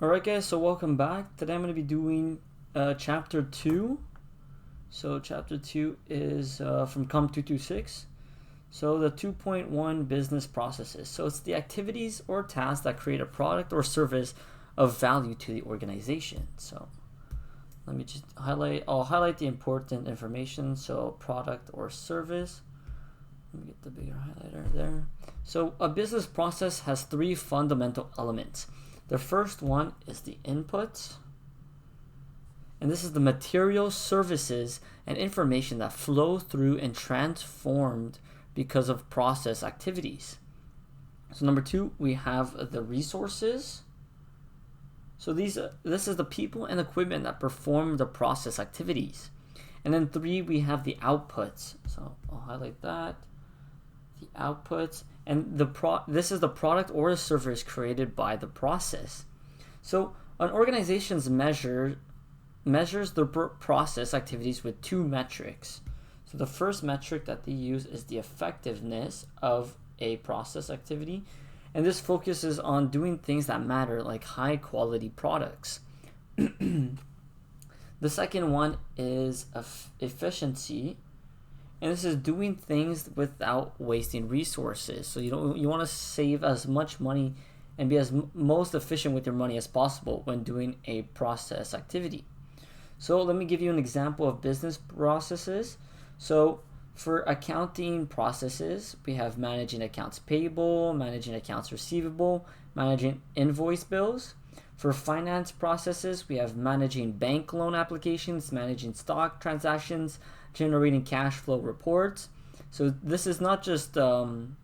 Alright guys, so welcome back. Today I'm going to be doing chapter 2. So chapter 2 is from COMM 226. So the 2.1 business processes. So it's the activities or tasks that create a product or service of value to the organization. So let me just I'll highlight the important information. So product or service. Let me get the bigger highlighter there. So a business process has three fundamental elements. The first one is the input, and this is the materials, services, and information that flow through and transformed because of process activities. So number two, we have the resources. So this is the people and equipment that perform the process activities. And then three, we have the outputs. So I'll highlight that. The outputs, and this is the product or a service created by the process. So an organization measures their process activities with two metrics. So the first metric that they use is the effectiveness of a process activity, and this focuses on doing things that matter, like high quality products. The second one is efficiency, and this is doing things without wasting resources. So you want to save as much money and be as most efficient with your money as possible when doing a process activity. So let me give you an example of business processes. So for accounting processes, we have managing accounts payable, managing accounts receivable, managing invoice bills. For finance processes, we have managing bank loan applications, managing stock transactions, generating cash flow reports. So this is not just, I'm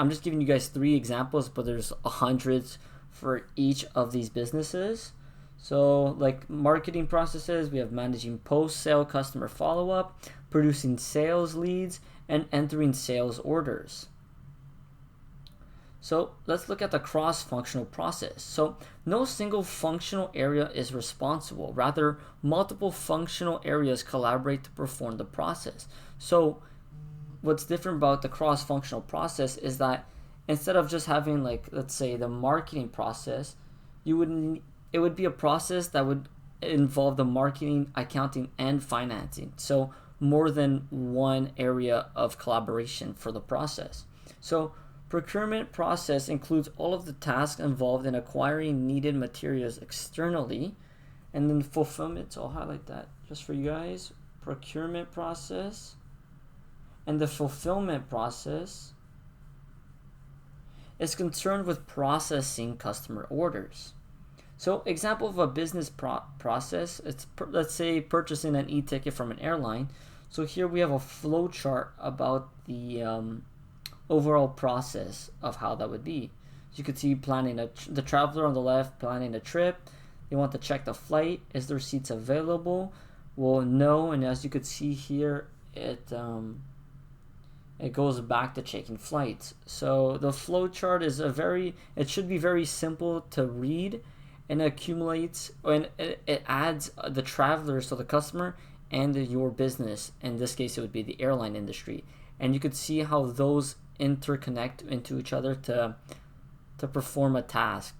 just giving you guys three examples, but there's hundreds for each of these businesses. So like marketing processes, we have managing post-sale customer follow-up, producing sales leads, and entering sales orders. So let's look at the cross-functional process. So no single functional area is responsible. Rather, multiple functional areas collaborate to perform the process. So what's different about the cross-functional process is that instead of just having, like, let's say the marketing process, it would be a process that would involve the marketing, accounting, and financing. So more than one area of collaboration for the process. So procurement process includes all of the tasks involved in acquiring needed materials externally. And then fulfillment, so I'll highlight that just for you guys. Procurement process and the fulfillment process is concerned with processing customer orders. So example of a business process, it's let's say purchasing an e-ticket from an airline. So here we have a flow chart about the overall process of how that would be. So you could see planning the traveler on the left planning a trip. They want to check the flight. Is there seats available? Well, no. And as you could see here, it goes back to checking flights. So the flow chart is it should be very simple to read, and accumulates, and it adds the traveler, so the customer, and your business. In this case, it would be the airline industry. And you could see how those interconnect into each other to perform a task.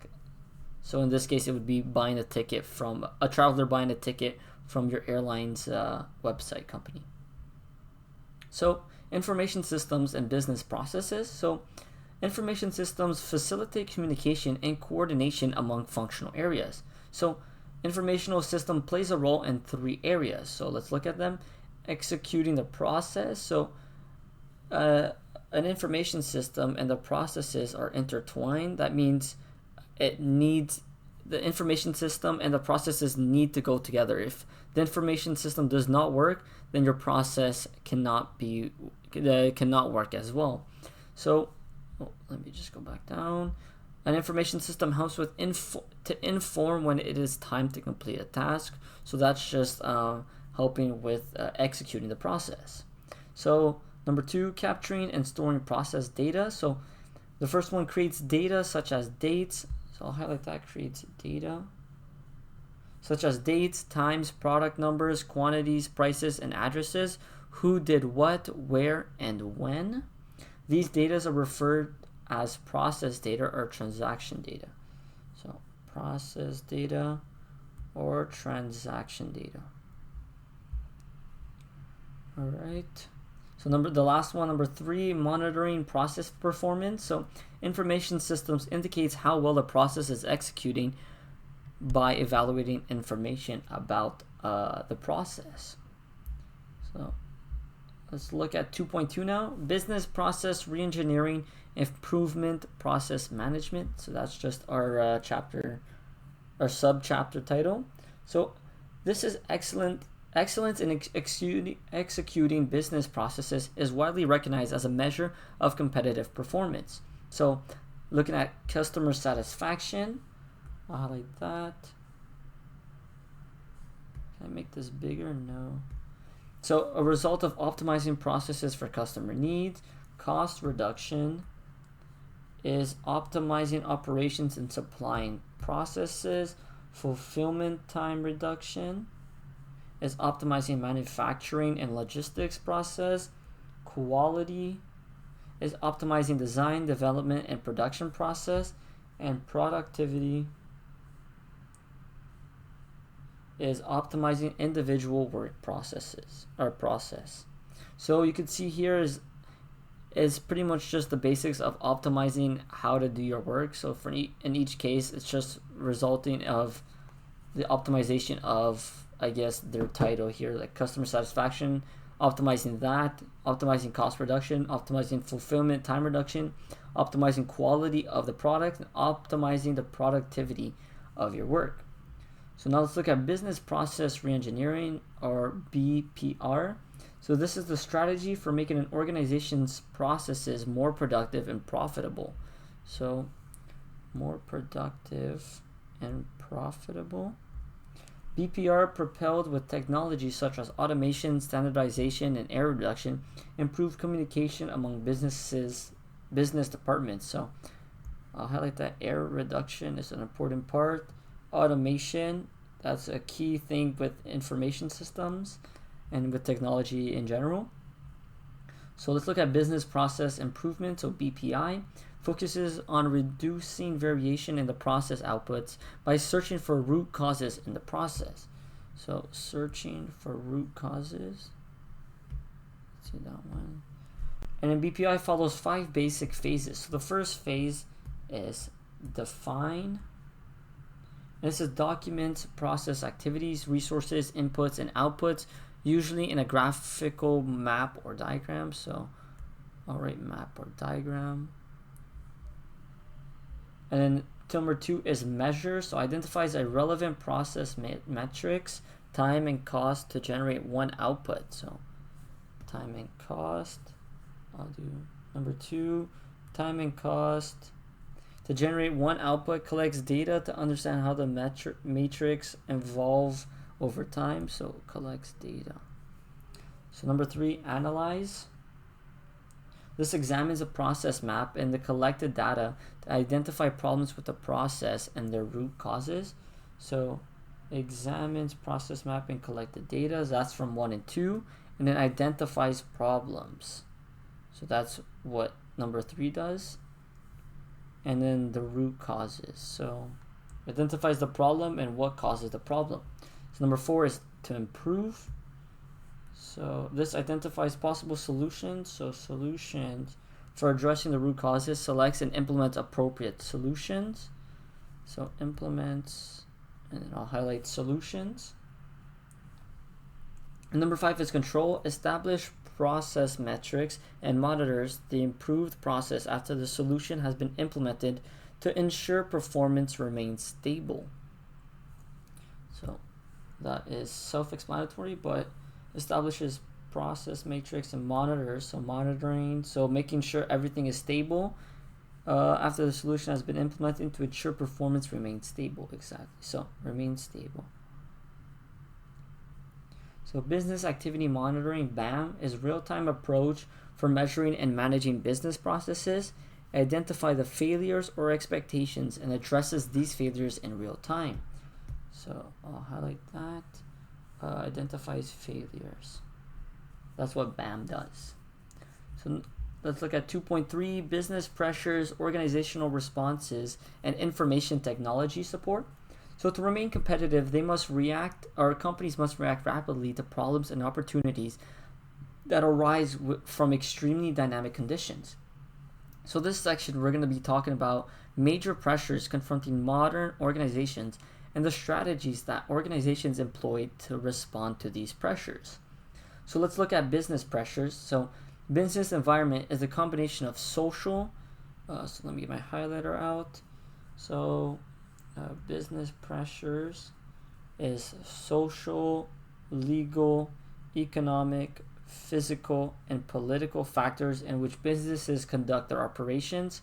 So in this case, it would be buying a ticket from a traveler buying a ticket from your airline's website company. So information systems and business processes. So information systems facilitate communication and coordination among functional areas. So informational system plays a role in three areas. So let's look at them. Executing the process. So an information system and the processes are intertwined. That means the information system and the processes need to go together. If the information system does not work, then your process cannot work as well. So let me just go back down. An information system helps with to inform when it is time to complete a task. So that's just helping with executing the process. So number two, capturing and storing process data. So the first one creates data such as dates. So I'll highlight that, creates data such as dates, times, product numbers, quantities, prices, and addresses, who did what, where, and when. These data are referred as process data or transaction data. So process data or transaction data. All right. So the last one, number 3, monitoring process performance. So information systems indicates how well the process is executing by evaluating information about the process. So let's look at 2.2 now. Business process reengineering, improvement, process management. So that's just our chapter, our sub-chapter title. So this is excellence in executing business processes is widely recognized as a measure of competitive performance. So looking at customer satisfaction, I'll highlight that. Can I make this bigger? No. So a result of optimizing processes for customer needs, cost reduction is optimizing operations and supplying processes, fulfillment time reduction is optimizing manufacturing and logistics process, quality is optimizing design, development, and production process, and productivity is optimizing individual work processes or process. So you can see here is pretty much just the basics of optimizing how to do your work. So for in each case, it's just resulting of the optimization of, I guess, their title here, like customer satisfaction, optimizing that, optimizing cost reduction, optimizing fulfillment time reduction, optimizing quality of the product, and optimizing the productivity of your work. So now let's look at business process reengineering, or BPR. So this is the strategy for making an organization's processes more productive and profitable. So more productive and profitable. BPR, propelled with technologies such as automation, standardization, and error reduction, improved communication among business departments. So I'll highlight that error reduction is an important part. Automation, that's a key thing with information systems and with technology in general. So let's look at business process improvement. So BPI focuses on reducing variation in the process outputs by searching for root causes in the process. So searching for root causes. Let's see that one. And then BPI follows 5 basic phases. So the first phase is define. And this is document process activities, resources, inputs, and outputs, usually in a graphical map or diagram. So I'll write map or diagram. And then number 2 is measure. So identifies irrelevant process metrics, time and cost to generate one output. So time and cost. I'll do number 2, time and cost. To generate one output, collects data to understand how the matrix evolve over time. So collects data. So number 3, analyze. This examines a process map and the collected data to identify problems with the process and their root causes. So examines process map and collected data. That's from 1 and 2. And then identifies problems. So that's what number 3 does. And then the root causes. So identifies the problem and what causes the problem. So number 4 is to improve. So this identifies possible solutions. So solutions for addressing the root causes, selects and implements appropriate solutions. So implements, and then I'll highlight solutions. And number 5 is control. Establish process metrics and monitors the improved process after the solution has been implemented to ensure performance remains stable. So that is self-explanatory, but establishes process matrix and monitors. So monitoring, so making sure everything is stable after the solution has been implemented to ensure performance remains stable. Exactly. So remain stable. So business activity monitoring, BAM, is real-time approach for measuring and managing business processes. Identify the failures or expectations and addresses these failures in real time. So I'll highlight that. Identifies failures. That's what BAM does. So let's look at 2.3, business pressures, organizational responses, and information technology support. So to remain competitive, companies must react rapidly to problems and opportunities that arise from extremely dynamic conditions. So this section, we're going to be talking about major pressures confronting modern organizations and the strategies that organizations employ to respond to these pressures. So let's look at business pressures. So business environment is a combination of social, so let me get my highlighter out. So business pressures is social, legal, economic, physical, and political factors in which businesses conduct their operations.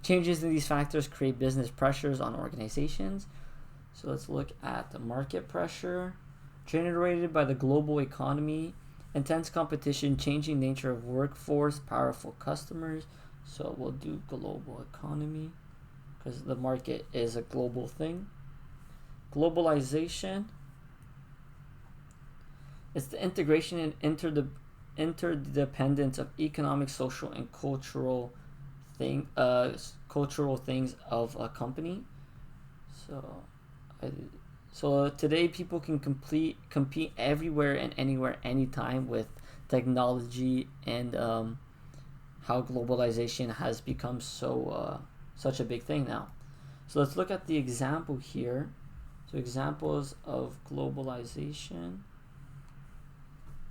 Changes in these factors create business pressures on organizations. So let's look at the market pressure generated by the global economy, intense competition, changing nature of workforce, powerful customers. So we'll do global economy because the market is a global thing. Globalization is the integration and interdependence of economic, social, and cultural things of a company. So today people can compete everywhere and anywhere, anytime with technology and how globalization has become such a big thing now. So let's look at the example here. So examples of globalization.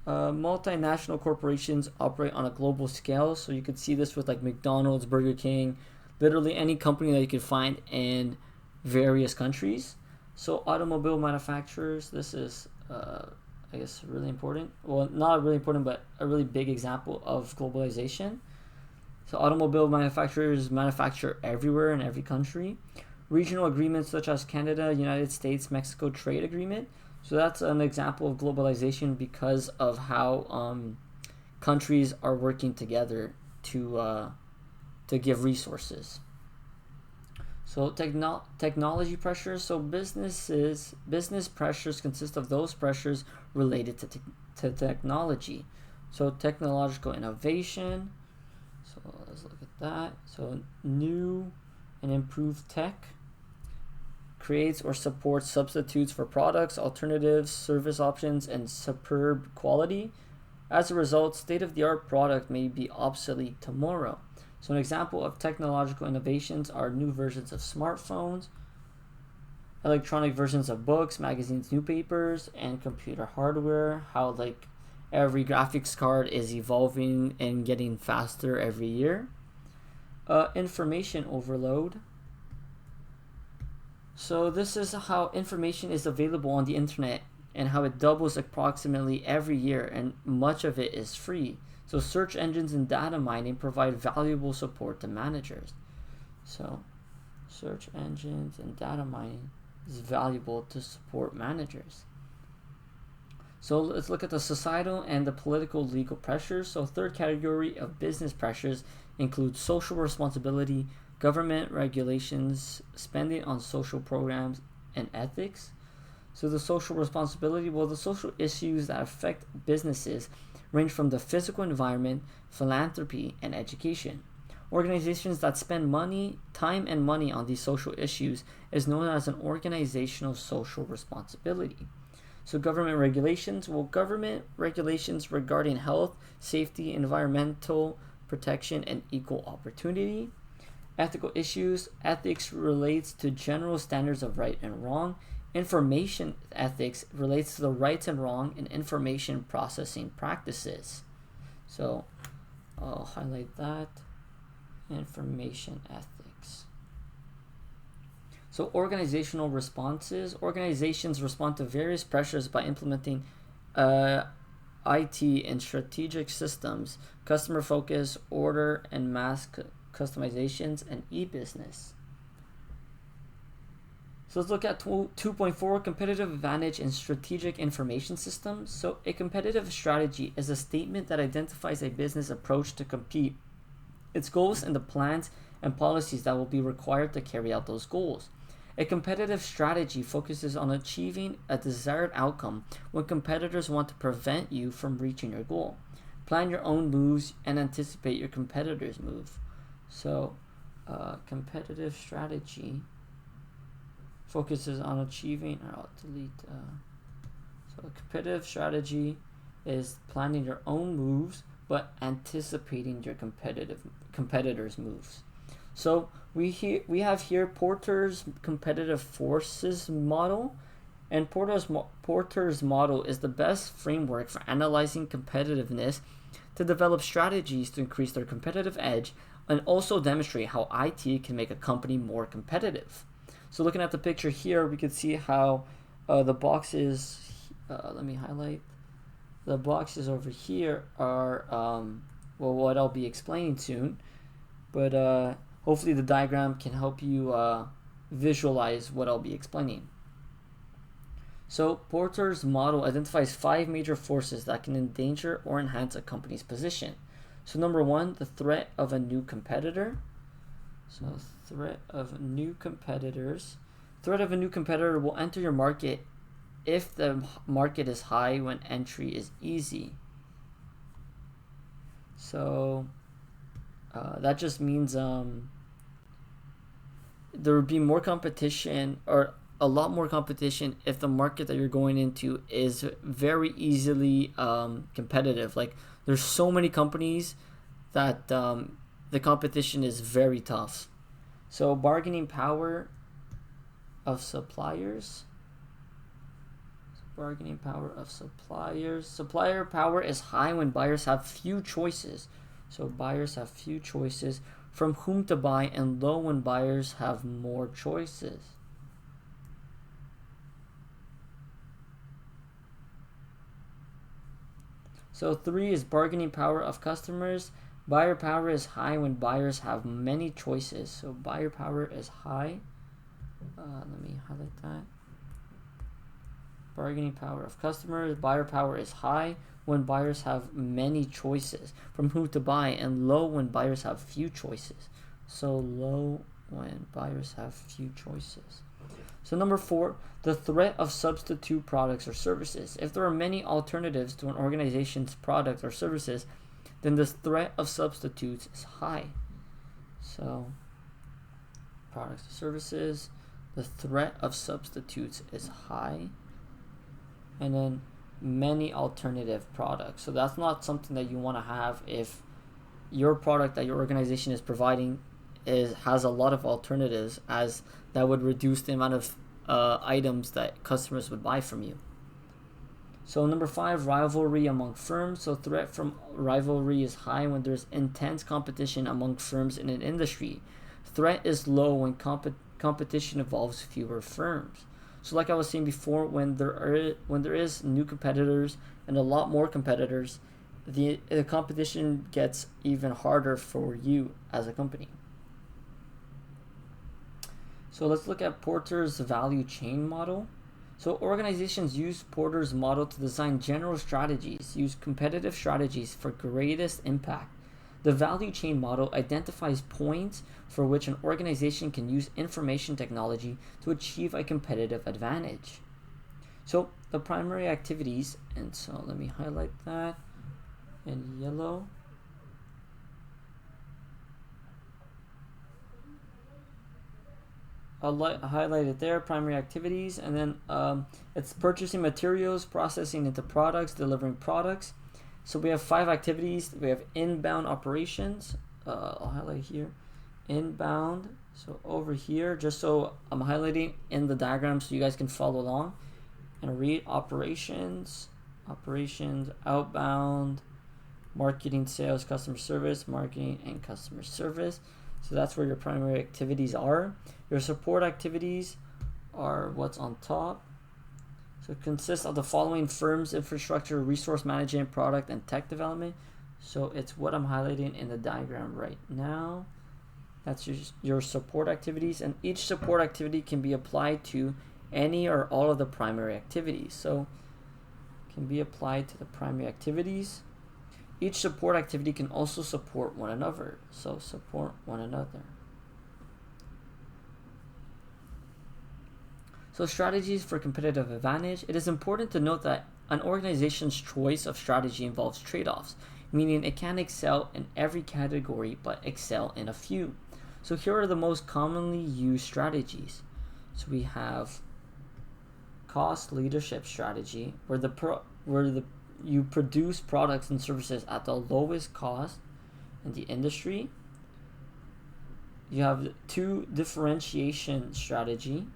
Multinational corporations operate on a global scale. So you could see this with like McDonald's, Burger King, literally any company that you could find in various countries. So automobile manufacturers, this is I guess really important. Well, not really important, but a really big example of globalization. So automobile manufacturers manufacture everywhere in every country. Regional agreements such as Canada, United States, Mexico trade agreement. So that's an example of globalization because of how countries are working together to give resources. So technology pressures. So business pressures consist of those pressures related to technology. So technological innovation. So let's look at that. So new and improved tech creates or supports substitutes for products, alternatives, service options, and superb quality. As a result, state-of-the-art product may be obsolete tomorrow. So an example of technological innovations are new versions of smartphones, electronic versions of books, magazines, newspapers, and computer hardware. How like every graphics card is evolving and getting faster every year. Information overload. So this is how information is available on the internet and how it doubles approximately every year, and much of it is free. So search engines and data mining provide valuable support to managers. So search engines and data mining is valuable to support managers. So let's look at the societal and the political legal pressures. So third category of business pressures include social responsibility, government regulations, spending on social programs, and ethics. So the social responsibility, well, the social issues that affect businesses range from the physical environment, philanthropy, and education. Organizations that spend time and money on these social issues is known as an organizational social responsibility. So government regulations, well, government regulations regarding health, safety, environmental protection, and equal opportunity. Ethical issues, ethics relates to general standards of right and wrong. Information ethics relates to the rights and wrong in information processing practices. So I'll highlight that. Information ethics. So organizational responses. Organizations respond to various pressures by implementing IT and strategic systems, customer focus, order and mass customizations, and e-business. So let's look at 2.4, competitive advantage in strategic information systems. So a competitive strategy is a statement that identifies a business approach to compete, its goals, and the plans and policies that will be required to carry out those goals. A competitive strategy focuses on achieving a desired outcome when competitors want to prevent you from reaching your goal. Plan your own moves and anticipate your competitors' move. So, competitive strategy focuses on achieving, or I'll delete, so competitive strategy is planning your own moves but anticipating your competitors' moves. So we have here Porter's competitive forces model, and Porter's model is the best framework for analyzing competitiveness to develop strategies to increase their competitive edge and also demonstrate how IT can make a company more competitive. So looking at the picture here, we can see how the boxes, let me highlight, the boxes over here are, well, what I'll be explaining soon, but hopefully the diagram can help you visualize what I'll be explaining. So Porter's model identifies 5 major forces that can endanger or enhance a company's position. So number 1, the threat of a new competitor. So threat of new competitors. Threat of a new competitor will enter your market if the market is high when entry is easy. So that just means there would be more competition, or a lot more competition, if the market that you're going into is very easily competitive. Like, there's so many companies that the competition is very tough. So bargaining power of suppliers. Bargaining power of suppliers. Supplier power is high when buyers have few choices. So buyers have few choices from whom to buy, and low when buyers have more choices. So 3 is bargaining power of customers. Buyer power is high when buyers have many choices. So buyer power is high. Let me highlight that. Bargaining power of customers. Buyer power is high when buyers have many choices from who to buy, and low when buyers have few choices. So low when buyers have few choices. So number 4, the threat of substitute products or services. If there are many alternatives to an organization's product or services, then the threat of substitutes is high. So products or services, the threat of substitutes is high. And then many alternative products. So that's not something that you want to have if your product that your organization is providing has a lot of alternatives, as that would reduce the amount of items that customers would buy from you. So number 5, rivalry among firms. So threat from rivalry is high when there's intense competition among firms in an industry. Threat is low when competition involves fewer firms. So like I was saying before, when there is new competitors and a lot more competitors, the competition gets even harder for you as a company. So let's look at Porter's value chain model. So organizations use Porter's model to design general strategies, use competitive strategies for greatest impact. The value chain model identifies points for which an organization can use information technology to achieve a competitive advantage. So the primary activities, and so let me highlight that in yellow. I'll highlight it there, primary activities, and then it's purchasing materials, processing into products, delivering products. So we have 5 activities. We have inbound operations. I'll highlight here, inbound. So over here, just so I'm highlighting in the diagram so you guys can follow along and read operations, outbound, marketing, sales, customer service, marketing, and customer service. So that's where your primary activities are. Your support activities are what's on top. So it consists of the following: firms, infrastructure, resource management, product, and tech development. So it's what I'm highlighting in the diagram right now. That's your support activities, and each support activity can be applied to any or all of the primary activities. So it can be applied to the primary activities. Each support activity can also support one another. So support one another. So strategies for competitive advantage. It is important to note that an organization's choice of strategy involves trade-offs, meaning it can't excel in every category but excel in a few. So here are the most commonly used strategies. So we have cost leadership strategy, where you produce products and services at the lowest cost in the industry. You have 2, differentiation strategy,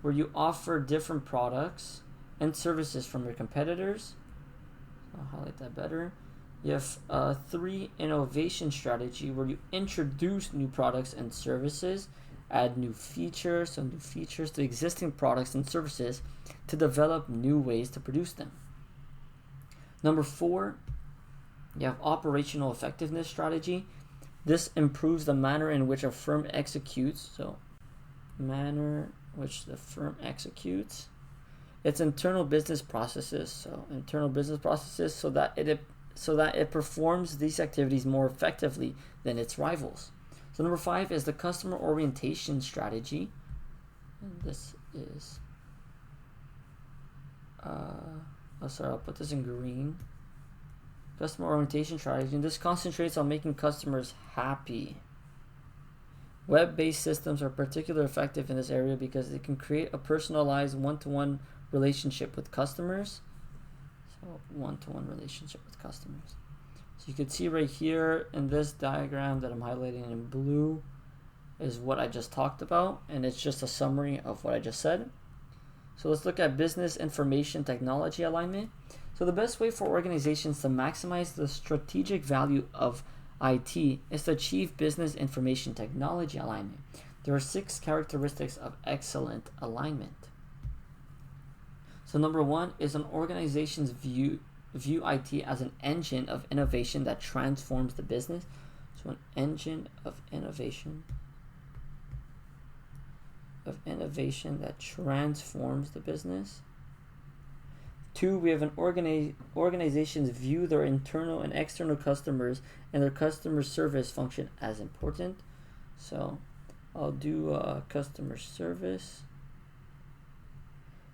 where you offer different products and services from your competitors. I'll highlight that better. You have 3, innovation strategy, where you introduce new products and services, add new features to existing products and services to develop new ways to produce them. Number 4, you have operational effectiveness strategy. This improves the manner in which a firm executes. So, manner which the firm executes its internal business processes. So that it performs these activities more effectively than its rivals. So number 5 is the customer orientation strategy. And this is I'll put this in green. Customer orientation strategy, and this concentrates on making customers happy. Web-based systems are particularly effective in this area because they can create a personalized one-to-one relationship with customers. So one-to-one relationship with customers. So you can see right here in this diagram that I'm highlighting in blue is what I just talked about, and it's just a summary of what I just said. So let's look at business information technology alignment. So the best way for organizations to maximize the strategic value of IT is to achieve business information technology alignment. There are 6 characteristics of excellent alignment. So number 1 is an organization's view IT as an engine of innovation that transforms the business. So an engine of innovation that transforms the business. 2, we have an organizations view their internal and external customers and their customer service function as important. So I'll do customer service.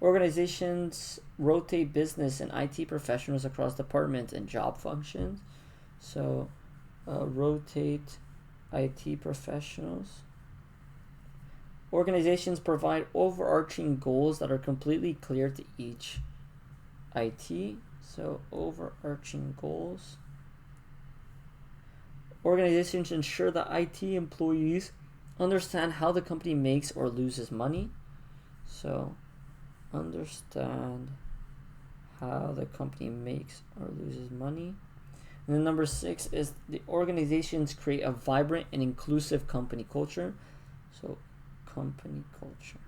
Organizations rotate business and IT professionals across departments and job functions. So rotate IT professionals. Organizations provide overarching goals that are completely clear to each IT. So overarching goals. Organizations ensure that IT employees understand how the company makes or loses money. So understand how the company makes or loses money. And then number 6 is the organizations create a vibrant and inclusive company culture. So company culture.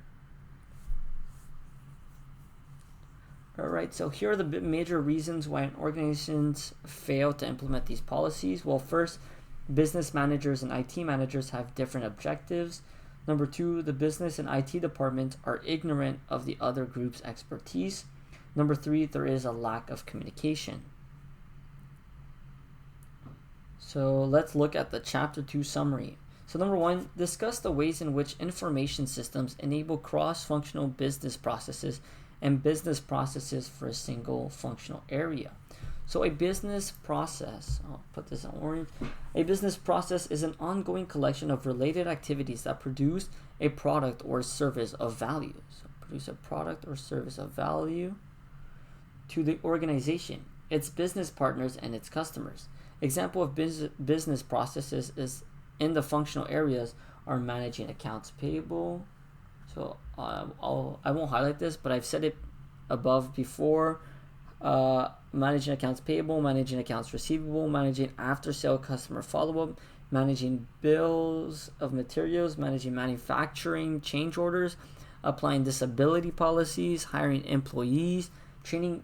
Alright, so here are the major reasons why organizations fail to implement these policies. Well, first, business managers and IT managers have different objectives. Number 2, the business and IT departments are ignorant of the other group's expertise. Number 3, there is a lack of communication. So let's look at the Chapter 2 summary. So number 1, discuss the ways in which information systems enable cross-functional business processes and business processes for a single functional area. So a business process, I'll put this in orange. A business process is an ongoing collection of related activities that produce a product or service of value. So produce a product or service of value to the organization, its business partners, and its customers. Example of business processes is in the functional areas are managing accounts payable. So I won't highlight this, but I've said it above before. Managing accounts payable, managing accounts receivable, managing after-sale customer follow-up, managing bills of materials, managing manufacturing change orders, applying disability policies, hiring employees, training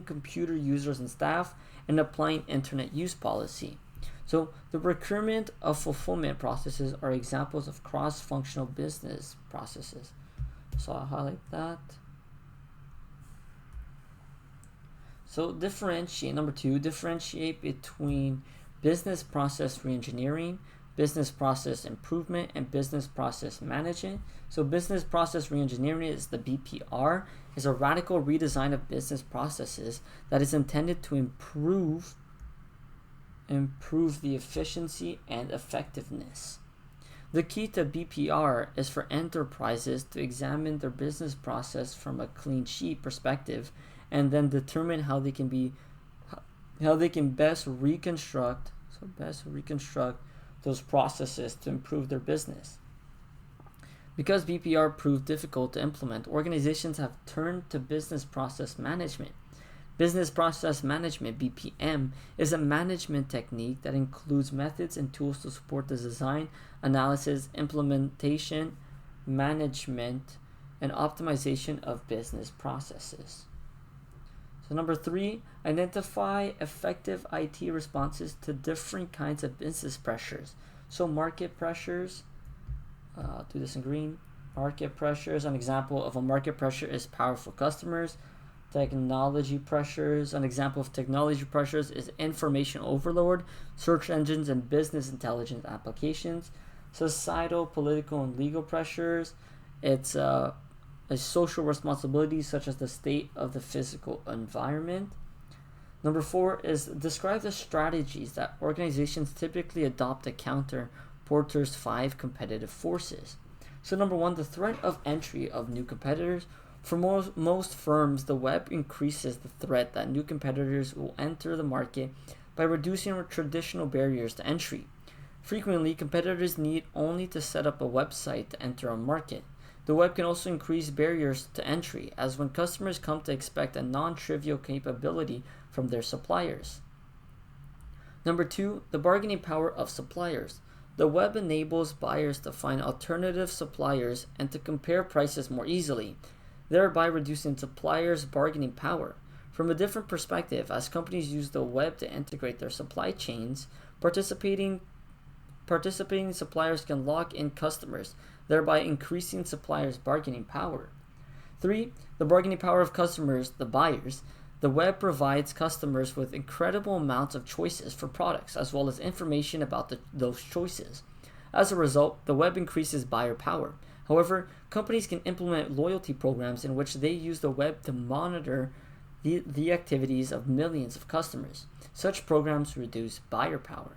computer users and staff, and applying internet use policy. So the procurement of fulfillment processes are examples of cross-functional business processes. So I'll highlight that. So differentiate, number 2, differentiate between business process reengineering, business process improvement, and business process management. So business process reengineering is the BPR, is a radical redesign of business processes that is intended to improve the efficiency and effectiveness. The key to BPR is for enterprises to examine their business process from a clean sheet perspective and then determine how they can best reconstruct those processes to improve their business. Because BPR proved difficult to implement, organizations have turned to business process management. Business process management, BPM, is a management technique that includes methods and tools to support the design, analysis, implementation, management, and optimization of business processes. So number 3, identify effective IT responses to different kinds of business pressures. So market pressures, do this in green. Market pressures, an example of a market pressure is powerful customers. Technology pressures, an example of technology pressures is information overload, search engines, and business intelligence applications. Societal, political, and legal pressures, it's a social responsibility such as the state of the physical environment. Number 4 is describe the strategies that organizations typically adopt to counter Porter's 5 competitive forces. So number 1, the threat of entry of new competitors. For most firms, the web increases the threat that new competitors will enter the market by reducing traditional barriers to entry. Frequently, competitors need only to set up a website to enter a market. The web can also increase barriers to entry, as when customers come to expect a non-trivial capability from their suppliers. Number 2, the bargaining power of suppliers. The web enables buyers to find alternative suppliers and to compare prices more easily, thereby reducing suppliers' bargaining power. From a different perspective, as companies use the web to integrate their supply chains, participating suppliers can lock in customers, thereby increasing suppliers' bargaining power. 3, the bargaining power of customers, the buyers. The web provides customers with incredible amounts of choices for products, as well as information about those choices. As a result, the web increases buyer power. However, companies can implement loyalty programs in which they use the web to monitor the activities of millions of customers. Such programs reduce buyer power.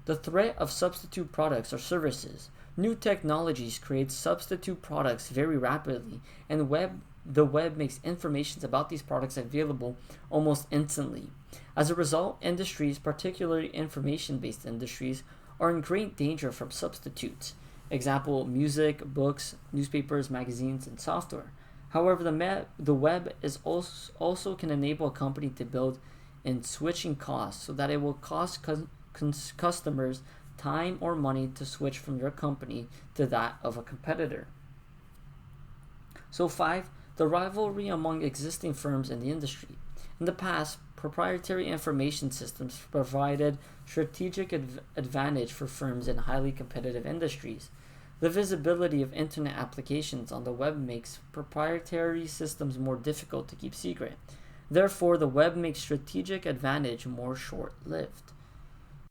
The threat of substitute products or services. New technologies create substitute products very rapidly, and the web makes information about these products available almost instantly. As a result, industries, particularly information-based industries, are in great danger from substitutes. Example, music, books, newspapers, magazines, and software. However, the web is also can enable a company to build in switching costs so that it will cost customers time or money to switch from your company to that of a competitor. So 5, the rivalry among existing firms in the industry. In the past, proprietary information systems provided strategic advantage for firms in highly competitive industries. The visibility of internet applications on the web makes proprietary systems more difficult to keep secret. Therefore, the web makes strategic advantage more short-lived.